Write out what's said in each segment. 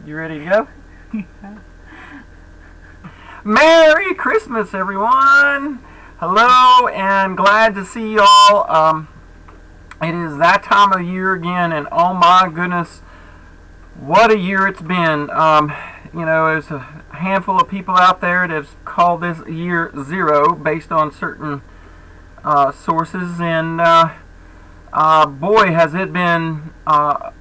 You ready to go? Merry Christmas, everyone! Hello, and glad to see y'all. It is that time of year again, and oh my goodness, what a year it's been. There's a handful of people out there that have called this year zero based on certain sources, and boy, has it been a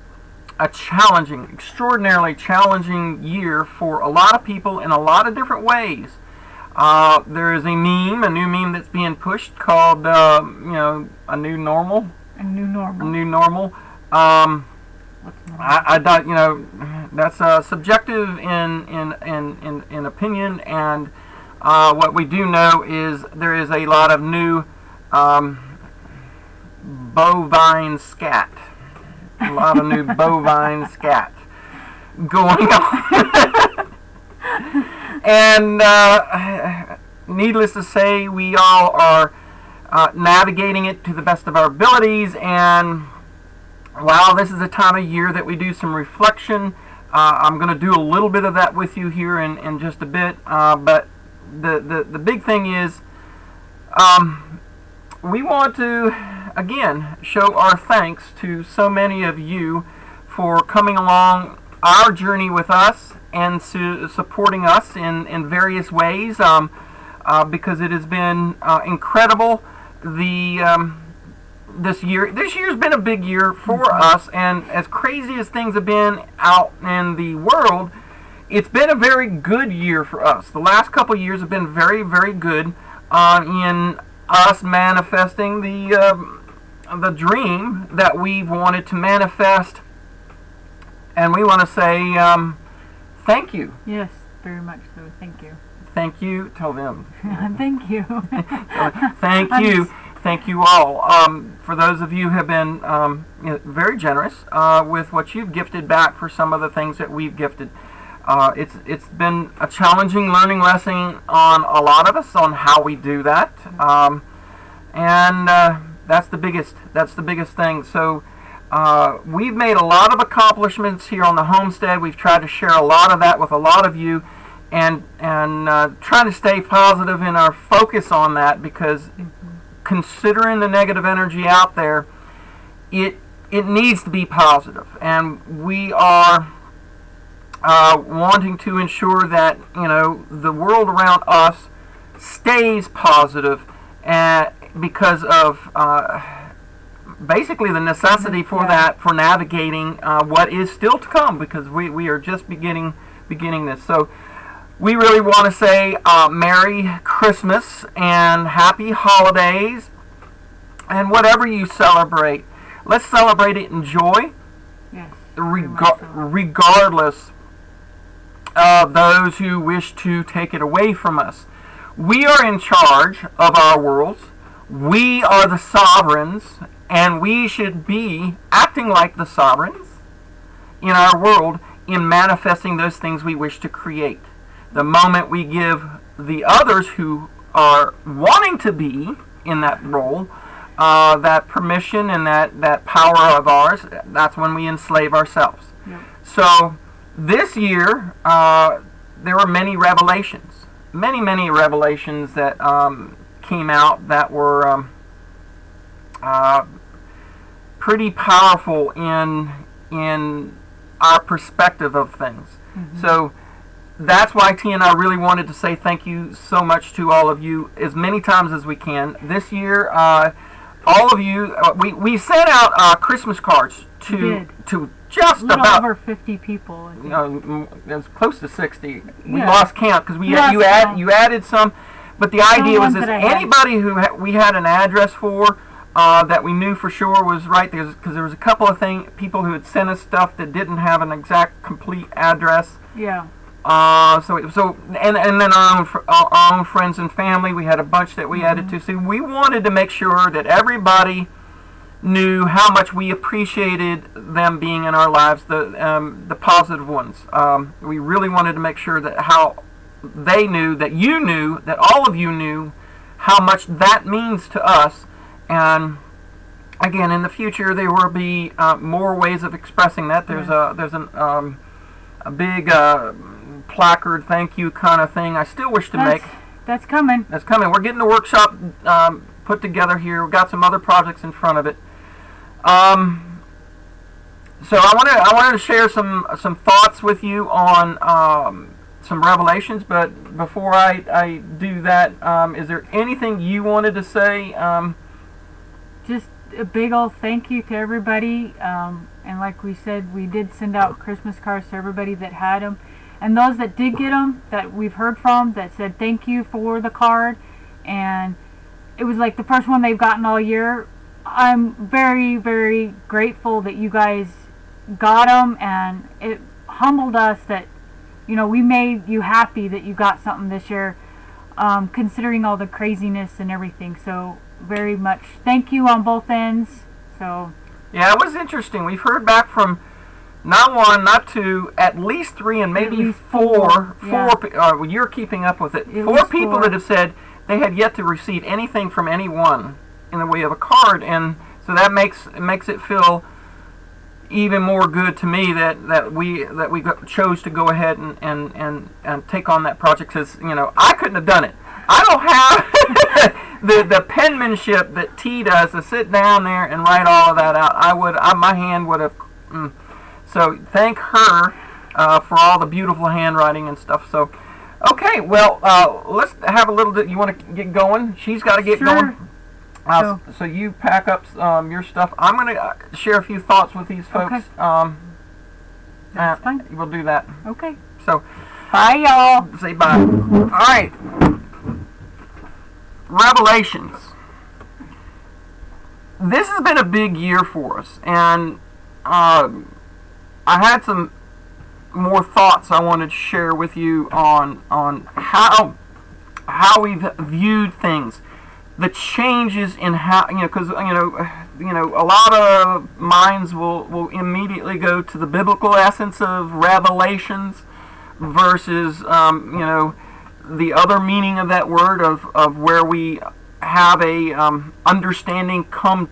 extraordinarily challenging year for a lot of people in a lot of different ways. There is a new meme that's being pushed called, a new normal. A new normal. A new normal. I that's subjective in opinion, and what we do know is there is a lot of new bovine scat. A lot of new bovine scat going on. And needless to say, we all are navigating it to the best of our abilities, and while this is a time of year that we do some reflection, I'm going to do a little bit of that with you here in just a bit, but the big thing is we want to, again, show our thanks to so many of you for coming along our journey with us and supporting us in various ways, because it has been incredible. This year's been a big year for us, and as crazy as things have been out in the world, it's been a very good year for us. The last couple of years have been very, very good in us manifesting the dream that we've wanted to manifest, and we want to say thank you. Yes, very much so. Thank you. Thank you. Tell them. Thank you. Thank you. Thank you all. For those of you who have been very generous with what you've gifted back for some of the things that we've gifted. It's been a challenging learning lesson on a lot of us on how we do that, and that's the biggest thing. So we've made a lot of accomplishments here on the homestead. We've tried to share a lot of that with a lot of you, and trying to stay positive in our focus on that, because considering the negative energy out there, it needs to be positive, and we are wanting to ensure that the world around us stays positive, because of basically the necessity for that, for navigating what is still to come, because we are just beginning this. So we really want to say Merry Christmas and Happy Holidays, and whatever you celebrate, let's celebrate it in joy. Yes. Regardless of those who wish to take it away from us. We are in charge of our worlds. We are the sovereigns, and we should be acting like the sovereigns in our world in manifesting those things we wish to create. The moment we give the others who are wanting to be in that role that permission and that power of ours, that's when we enslave ourselves. Yep. So this year, there were many revelations that came out that were pretty powerful in our perspective of things. Mm-hmm. So that's why T and I really wanted to say thank you so much to all of you as many times as we can. This year, all of you, we sent out Christmas cards to just about over 50 people. I think. It was close to 60. We Yeah. lost count because you added some, but the idea was this: anybody who we had an address for that we knew for sure was right there, because there was a couple of people who had sent us stuff that didn't have an exact complete address. Yeah. And then our own friends and family, we had a bunch that we added to. So we wanted to make sure that everybody knew how much we appreciated them being in our lives, the positive ones. We really wanted to make sure that how they knew, that you knew, that all of you knew how much that means to us. And again, in the future, there will be more ways of expressing that. There's a big placard thank you kind of thing. I still wish to make. That's coming. That's coming. We're getting the workshop put together here. We've got some other projects in front of it. So I wanted to share some thoughts with you on some revelations. But before I do that, is there anything you wanted to say? Just a big old thank you to everybody. And like we said, we did send out Christmas cards to everybody that had them. And those that did get them, that we've heard from, that said thank you for the card. And it was like the first one they've gotten all year. I'm very, very grateful that you guys got them. And it humbled us that, you know, we made you happy that you got something this year, considering all the craziness and everything. So very much thank you on both ends. So yeah, it was interesting. We've heard back from not one, not two, at least three, and maybe four. Yeah. You're keeping up with it. Four people that have said they had yet to receive anything from anyone in the way of a card, and so that makes it feel even more good to me that we chose to go ahead and take on that project, because you know I couldn't have done it. I don't have the penmanship that T does to sit down there and write all of that out. My hand would have. So thank her for all the beautiful handwriting and stuff. So, okay, well, let's have a little bit. You want to get going? She's got to get going. So you pack up your stuff. I'm going to share a few thoughts with these folks. Okay. That's fine. We'll do that. Okay. So, bye, y'all. Say bye. All right. Revelations. This has been a big year for us, and I had some more thoughts I wanted to share with you on how we've viewed things, the changes in how, because a lot of minds will immediately go to the biblical essence of revelations versus the other meaning of that word of where we have a understanding come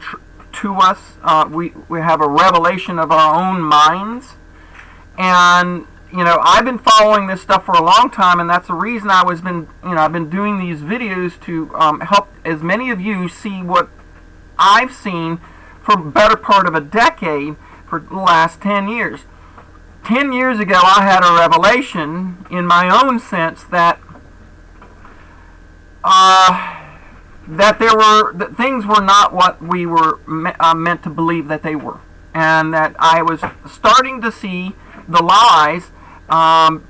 to us. We have a revelation of our own minds, and I've been following this stuff for a long time, and that's the reason I've been doing these videos to help as many of you see what I've seen for the better part of a decade for the last 10 years. 10 years ago, I had a revelation in my own sense that that things were not what we were meant to believe that they were, and that I was starting to see the lies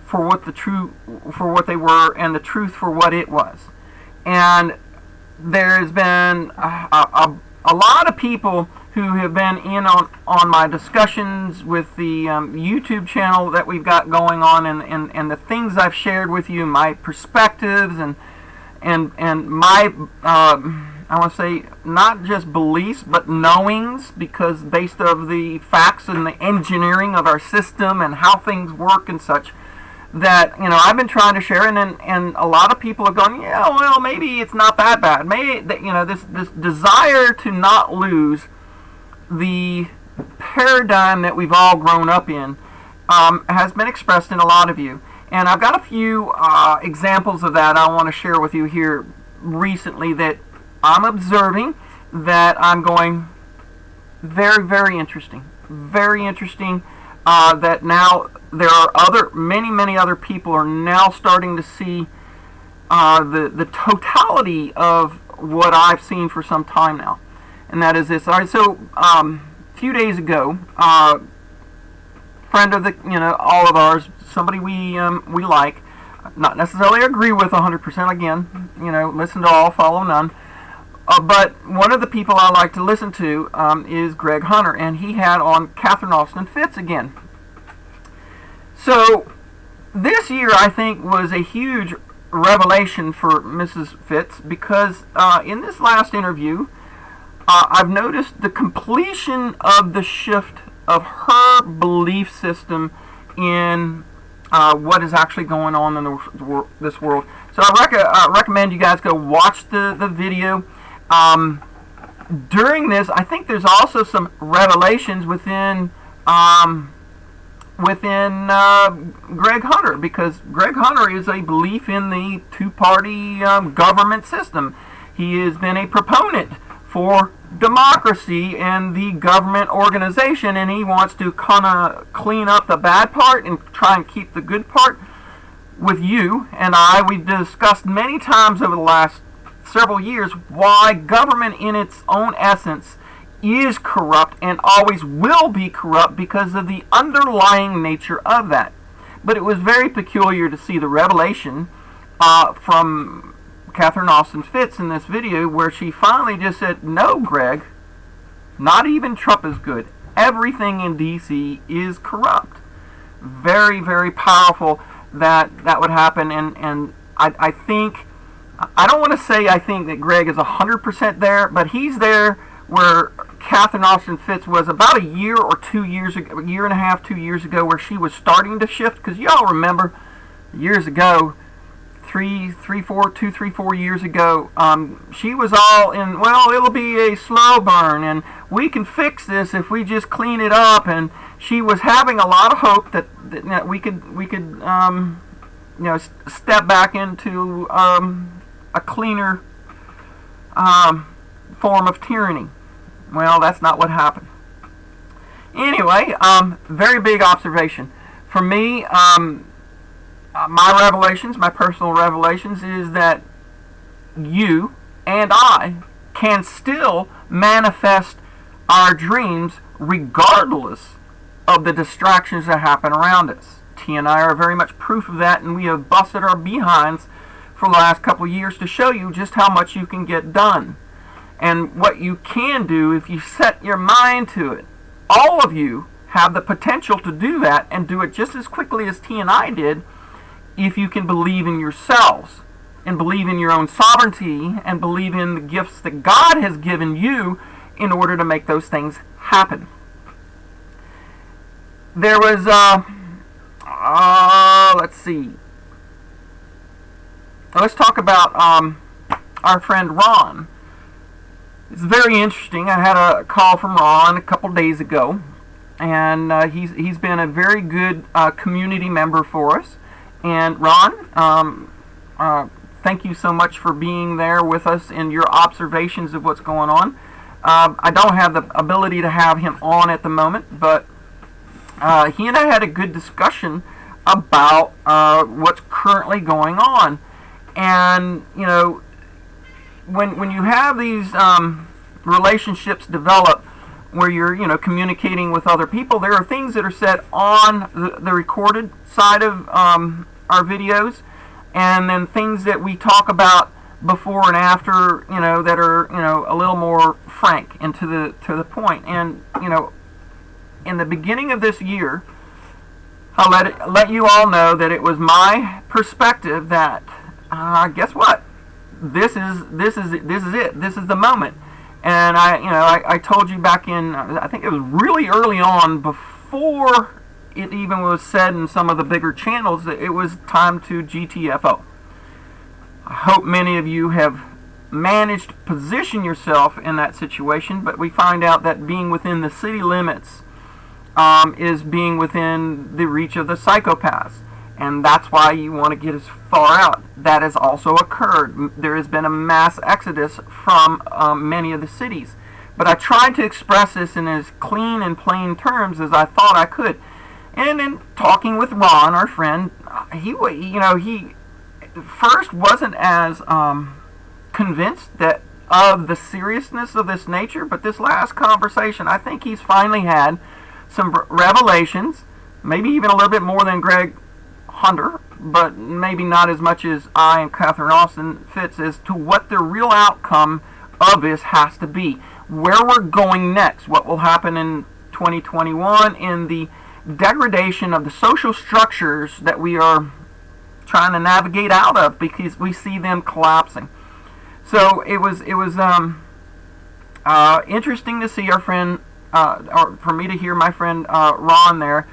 for what they were, and the truth for what it was. And there's been a lot of people who have been in on my discussions with the YouTube channel that we've got going on, and the things I've shared with you, my perspectives and my I want to say not just beliefs but knowings, because based of the facts and the engineering of our system and how things work and such, that I've been trying to share, and a lot of people have gone, yeah, well, maybe it's not that bad. Maybe this desire to not lose the paradigm that we've all grown up in has been expressed in a lot of you. And I've got a few examples of that I want to share with you here recently that I'm observing, that I'm going, very, very interesting. Very interesting that now there are many other people are now starting to see the totality of what I've seen for some time now. And that is this. All right, so a few days ago, friend of all of ours, somebody we like, not necessarily agree with 100%. Again, listen to all, follow none. But one of the people I like to listen to is Greg Hunter, and he had on Catherine Austin Fitts again. So this year, I think, was a huge revelation for Mrs. Fitts, because in this last interview, I've noticed the completion of the shift of her belief system in what is actually going on in this world. So I recommend you guys go watch the video. During this, I think there's also some revelations within within Greg Hunter, because Greg Hunter is a belief in the two-party government system. He has been a proponent for democracy and the government organization, and he wants to kind of clean up the bad part and try and keep the good part. With you and I, we've discussed many times over the last several years why government in its own essence is corrupt and always will be corrupt because of the underlying nature of that. But it was very peculiar to see the revelation from Catherine Austin Fitts in this video, where she finally just said, no, Greg, not even Trump is good. Everything in D.C. is corrupt. Very, very powerful that would happen, and I think, I don't want to say I think that Greg is 100% there, but he's there where Catherine Austin Fitts was about a year or 2 years ago, a year and a half, 2 years ago, where she was starting to shift. Because y'all remember years ago, 3, 4 years ago, she was all in, well, it'll be a slow burn and we can fix this if we just clean it up. And she was having a lot of hope that we could step back into a cleaner form of tyranny. Well, that's not what happened. Anyway, very big observation. For me, my revelations, my personal revelations, is that you and I can still manifest our dreams regardless of the distractions that happen around us. T and I are very much proof of that, and we have busted our behinds for the last couple of years to show you just how much you can get done. And what you can do if you set your mind to it. All of you have the potential to do that and do it just as quickly as T and I did, if you can believe in yourselves and believe in your own sovereignty and believe in the gifts that God has given you in order to make those things happen. There was, let's see. Let's talk about our friend Ron. It's very interesting. I had a call from Ron a couple days ago, and he's been a very good community member for us. And Ron, thank you so much for being there with us in your observations of what's going on. I don't have the ability to have him on at the moment, but he and I had a good discussion about what's currently going on. And, you know, when you have these relationships develop where you're, communicating with other people, there are things that are said on the recorded side of our videos, and then things that we talk about before and after, that are, a little more frank and to the point. And, in the beginning of this year, I'll let you all know that it was my perspective that, guess what? This is it. This is the moment. And I told you back in, I think it was really early on, before it even was said in some of the bigger channels, that it was time to GTFO. I hope many of you have managed to position yourself in that situation, but we find out that being within the city limits is being within the reach of the psychopaths. And that's why you want to get as far out. That has also occurred. There has been a mass exodus from many of the cities. But I tried to express this in as clean and plain terms as I thought I could. And in talking with Ron, our friend, he first wasn't as convinced that of the seriousness of this nature. But this last conversation, I think he's finally had some revelations, maybe even a little bit more than Greg Hunter, but maybe not as much as I and Catherine Austin Fitts, as to what the real outcome of this has to be, where we're going next, what will happen in 2021, in the degradation of the social structures that we are trying to navigate out of, because we see them collapsing. So it was interesting to see our friend, or for me to hear my friend Ron there,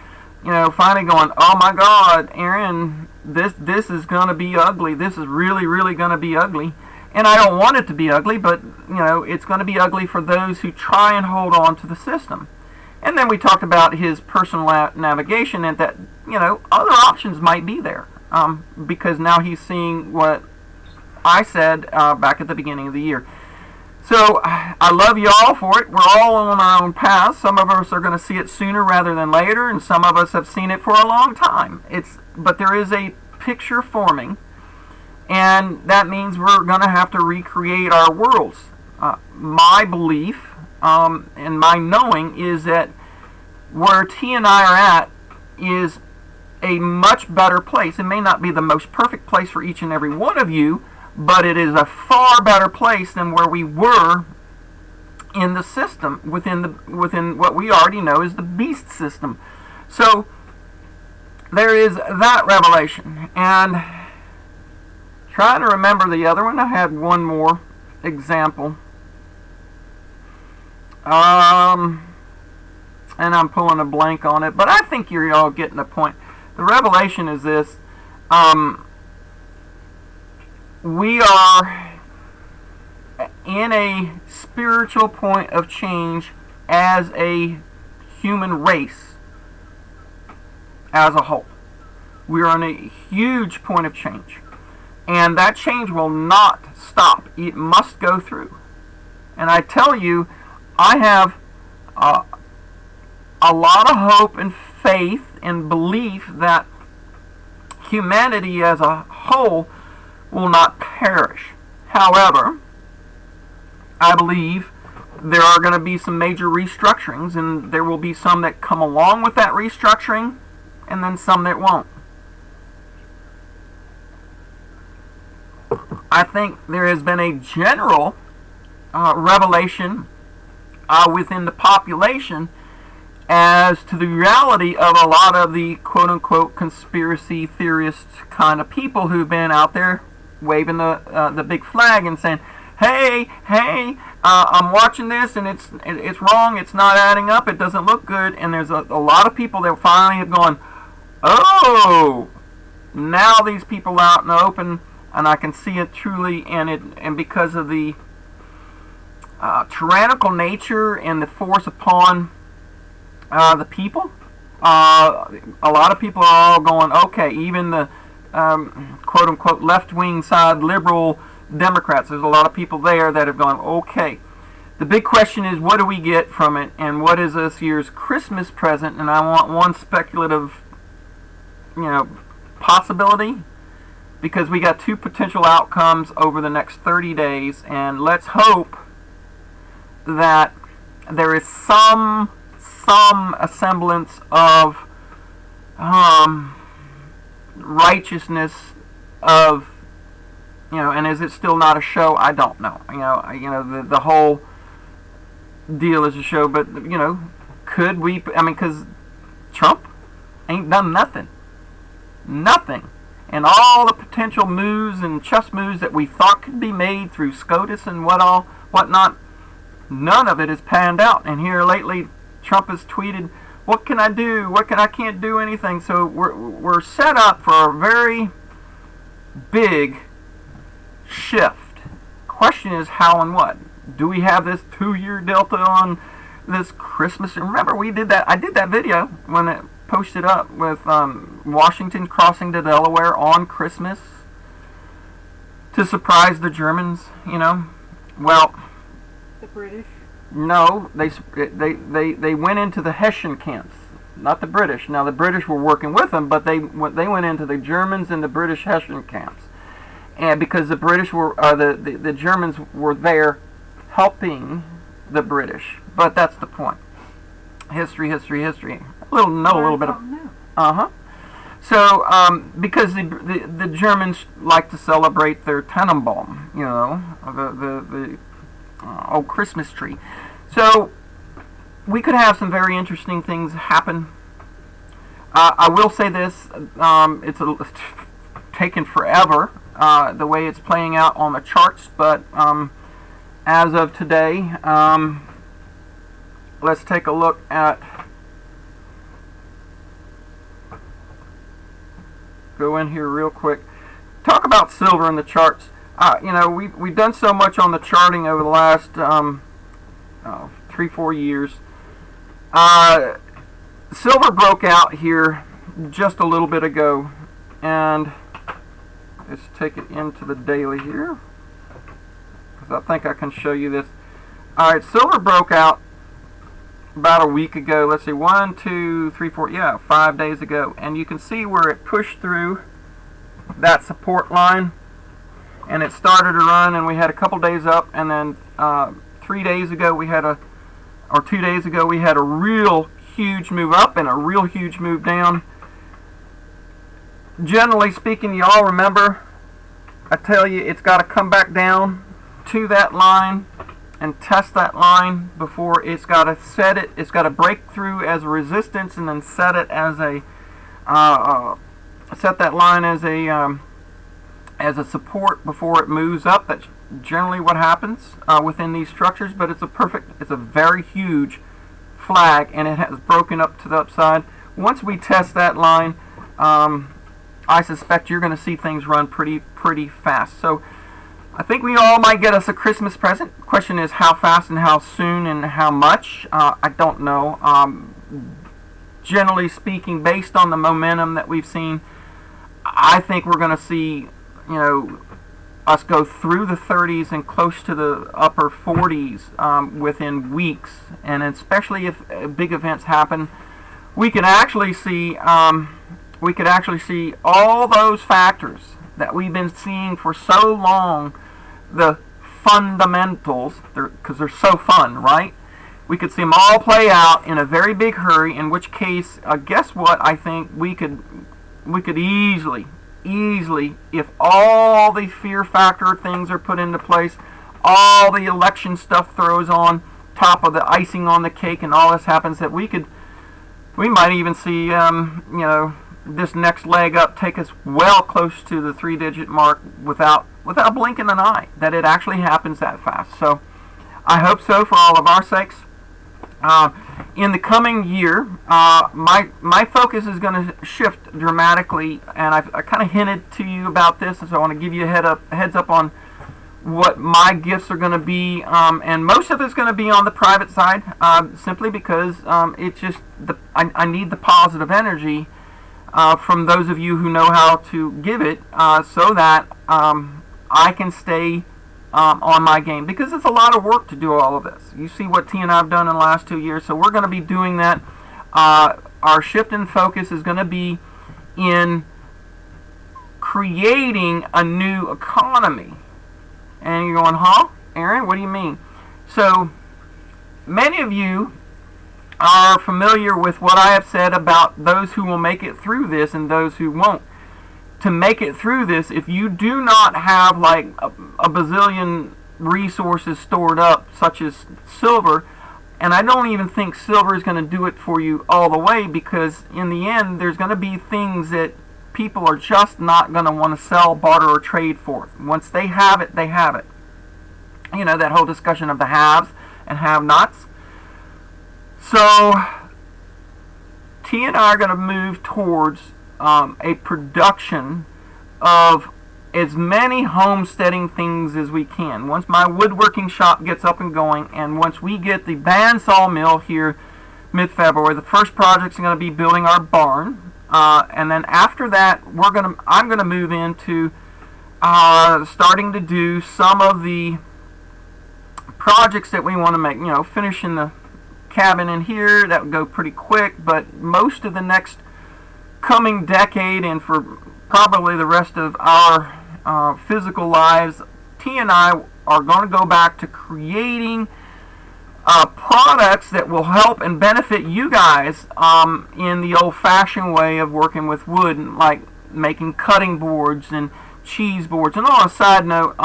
finally going, oh my God, Erin, this is going to be ugly. This is really, really going to be ugly. And I don't want it to be ugly, but, it's going to be ugly for those who try and hold on to the system. And then we talked about his personal navigation, and that, other options might be there, because now he's seeing what I said back at the beginning of the year. So I love you all for it. We're all on our own paths. Some of us are going to see it sooner rather than later, and some of us have seen it for a long time. But there is a picture forming, and that means we're going to have to recreate our worlds. My belief and my knowing is that where T and I are at is a much better place. It may not be the most perfect place for each and every one of you, but it is a far better place than where we were in the system, within what we already know is the beast system. So there is that revelation. And trying to remember the other one, I had one more example. And I'm pulling a blank on it, but I think you're all getting the point. The revelation is this. We are in a spiritual point of change as a human race as a whole. We are in a huge point of change. And that change will not stop. It must go through. And I tell you, I have a lot of hope and faith and belief that humanity as a whole will not perish. However, I believe there are going to be some major restructurings, and there will be some that come along with that restructuring, and then some that won't. I think there has been a general revelation within the population as to the reality of a lot of the quote-unquote conspiracy theorist kind of people who've been out there waving the big flag and saying, hey, I'm watching this and it's wrong, it's not adding up, it doesn't look good. And there's a lot of people that finally have gone, oh, now these people out in the open, and I can see it truly, and because of the tyrannical nature and the force upon the people, a lot of people are all going, okay, even the quote-unquote left-wing side liberal Democrats, there's a lot of people there that have gone, okay. The big question is, what do we get from it, and what is this year's Christmas present? And I want one speculative, possibility, because we got two potential outcomes over the next 30 days, and let's hope that there is some semblance of righteousness of, and is it still not a show? I don't know. The whole deal is a show, but could we? Because Trump ain't done nothing, and all the potential moves and chess moves that we thought could be made through SCOTUS and whatnot, none of it has panned out. And here lately, Trump has tweeted, "What can I do? I can't do anything." So we're set up for a very big shift. Question is how and what. Do we have this 2-year delta on this Christmas? Remember, I did that video when it posted up with Washington crossing to Delaware on Christmas to surprise the Germans. Well, the British. No, they went into the Hessian camps, not the British. Now the British were working with them, but they went into the Germans and the British Hessian camps, and because the British were the Germans were there helping the British. But that's the point. History. A little bit of. So because the Germans like to celebrate their Tannenbaum, the old Christmas tree. So we could have some very interesting things happen. I will say this: it's taken forever the way it's playing out on the charts, but as of today, let's take a look at. Go in here real quick. Talk about silver in the charts. We've done so much on the charting over the last 3-4 years. Silver broke out here just a little bit ago, and let's take it into the daily here, because I think I can show you this. Alright, silver broke out about a week ago. Let's see, 1, 2, 3, 4, yeah, 5 days ago. And you can see where it pushed through that support line, and it started to run, and we had a couple days up, and then 3 days ago we had a, or 2 days ago we had a real huge move up and a real huge move down. Generally speaking, you all remember, I tell you, it's got to come back down to that line and test that line before it's got to set it. It's got to break through as a resistance and then set it as a set that line as a support before it moves up. That's generally what happens within these structures. But it's a very huge flag, and it has broken up to the upside. Once we test that line, I suspect you're going to see things run pretty fast. So I think we all might get us a Christmas present. Question is how fast and how soon and how much. I don't know. Generally speaking, based on the momentum that we've seen, I think we're going to see, us go through the 30s and close to the upper 40s within weeks. And especially if big events happen, we could actually see all those factors that we've been seeing for so long, the fundamentals, because they're so fun, right? We could see them all play out in a very big hurry, in which case, guess what? I think we could easily, if all the fear factor things are put into place, all the election stuff throws on top of the icing on the cake, and all this happens, that we might even see, this next leg up take us well close to the 3-digit mark without blinking an eye, that it actually happens that fast. So I hope so for all of our sakes. In the coming year, my focus is going to shift dramatically, and I kind of hinted to you about this, so I want to give you a heads up on what my gifts are going to be, and most of it's going to be on the private side, simply because it's just I need the positive energy from those of you who know how to give it, so that I can stay on my game, because it's a lot of work to do all of this. You see what T and I have done in the last 2 years, so we're going to be doing that. Our shift in focus is going to be in creating a new economy. And you're going, huh, Erin, what do you mean? So many of you are familiar with what I have said about those who will make it through this and those who won't. To make it through this, if you do not have like a bazillion resources stored up, such as silver, and I don't even think silver is going to do it for you all the way, because in the end there's going to be things that people are just not going to want to sell, barter, or trade for. Once they have it, they have it. That whole discussion of the haves and have-nots. So T and I are going to move towards a production of as many homesteading things as we can. Once my woodworking shop gets up and going, and once we get the bandsaw mill here mid-February, the first project's going to be building our barn, and then after that I'm going to move into starting to do some of the projects that we want to make. Finishing the cabin in here, that would go pretty quick, but most of the next coming decade, and for probably the rest of our physical lives, T and I are going to go back to creating products that will help and benefit you guys in the old-fashioned way of working with wood, like making cutting boards and cheese boards. And on a side note,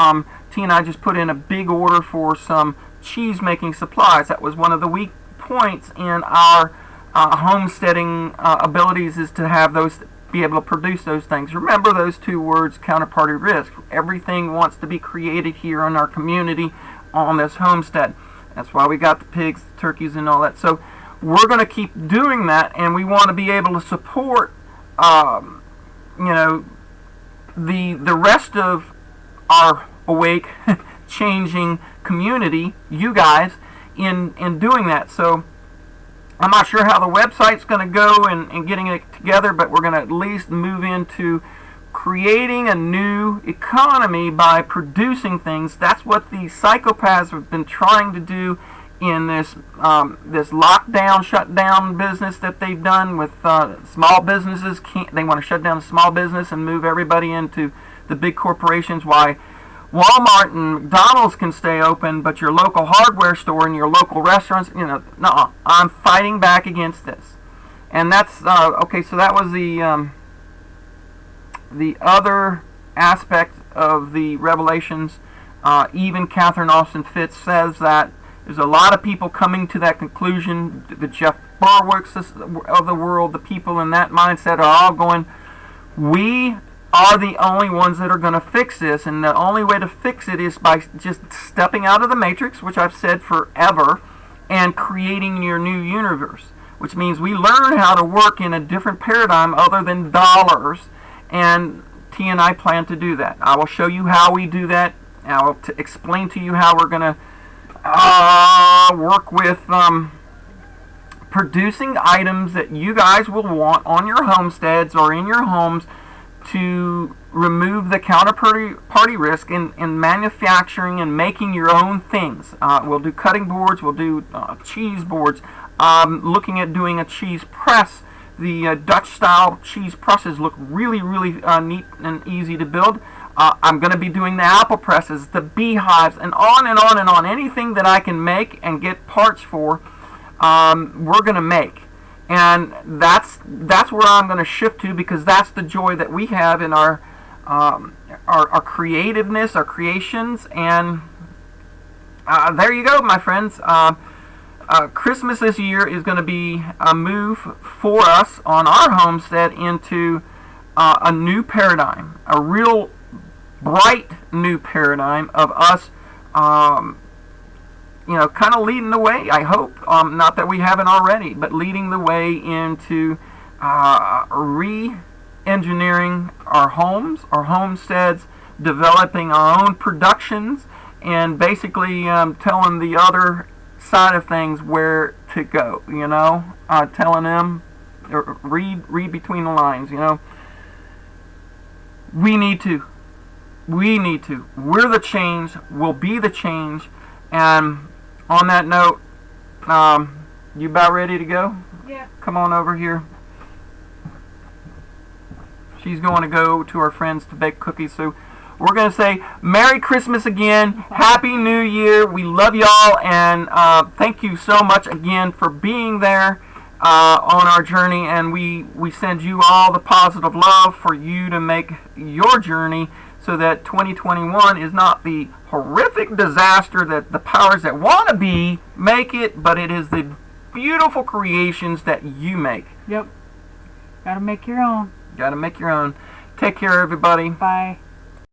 T and I just put in a big order for some cheese-making supplies. That was one of the weak points in our homesteading abilities, is to have those, be able to produce those things. Remember those two words, counterparty risk. Everything wants to be created here in our community on this homestead. That's why we got the pigs, the turkeys, and all that. So we're going to keep doing that, and we want to be able to support the rest of our awake changing community, you guys, in doing that. So I'm not sure how the website's going to go and getting it together, but we're going to at least move into creating a new economy by producing things. That's what the psychopaths have been trying to do in this lockdown, shutdown business that they've done with small businesses. They want to shut down the small business and move everybody into the big corporations. Why Walmart and McDonald's can stay open, but your local hardware store and your local restaurants, no, I'm fighting back against this. And that's, okay, so that was the other aspect of the revelations. Even Catherine Austin Fitts says that there's a lot of people coming to that conclusion. The Jeff Berwicks of the world, the people in that mindset are all going, we are the only ones that are going to fix this, and the only way to fix it is by just stepping out of the matrix, which I've said forever, and creating your new universe, which means we learn how to work in a different paradigm other than dollars, and T and I plan to do that. I will show you how we do that. I will explain to you how we're going to work with producing items that you guys will want on your homesteads or in your homes to remove the counterparty risk in manufacturing and making your own things. We'll do cutting boards, we'll do cheese boards, looking at doing a cheese press. The Dutch-style cheese presses look really, really neat and easy to build. I'm going to be doing the apple presses, the beehives, and on and on and on. Anything that I can make and get parts for, we're going to make. And that's where I'm going to shift to, because that's the joy that we have in our creativeness, our creations. And there you go, my friends. Christmas this year is going to be a move for us on our homestead into a new paradigm, a real bright new paradigm of us, kind of leading the way, I hope. Not that we haven't already, but leading the way into re-engineering our homes, our homesteads, developing our own productions, and basically telling the other side of things where to go, telling them, read between the lines, We need to. We're the change. We'll be the change. And on that note, you about ready to go? Yeah. Come on over here. She's going to go to our friends to bake cookies. So we're going to say Merry Christmas again. Happy New Year. We love y'all. And thank you so much again for being there on our journey. And we send you all the positive love for you to make your journey, so that 2021 is not the horrific disaster that the powers that want to be make it, but it is the beautiful creations that you make. Yep. Gotta make your own. Gotta make your own. Take care, everybody. Bye.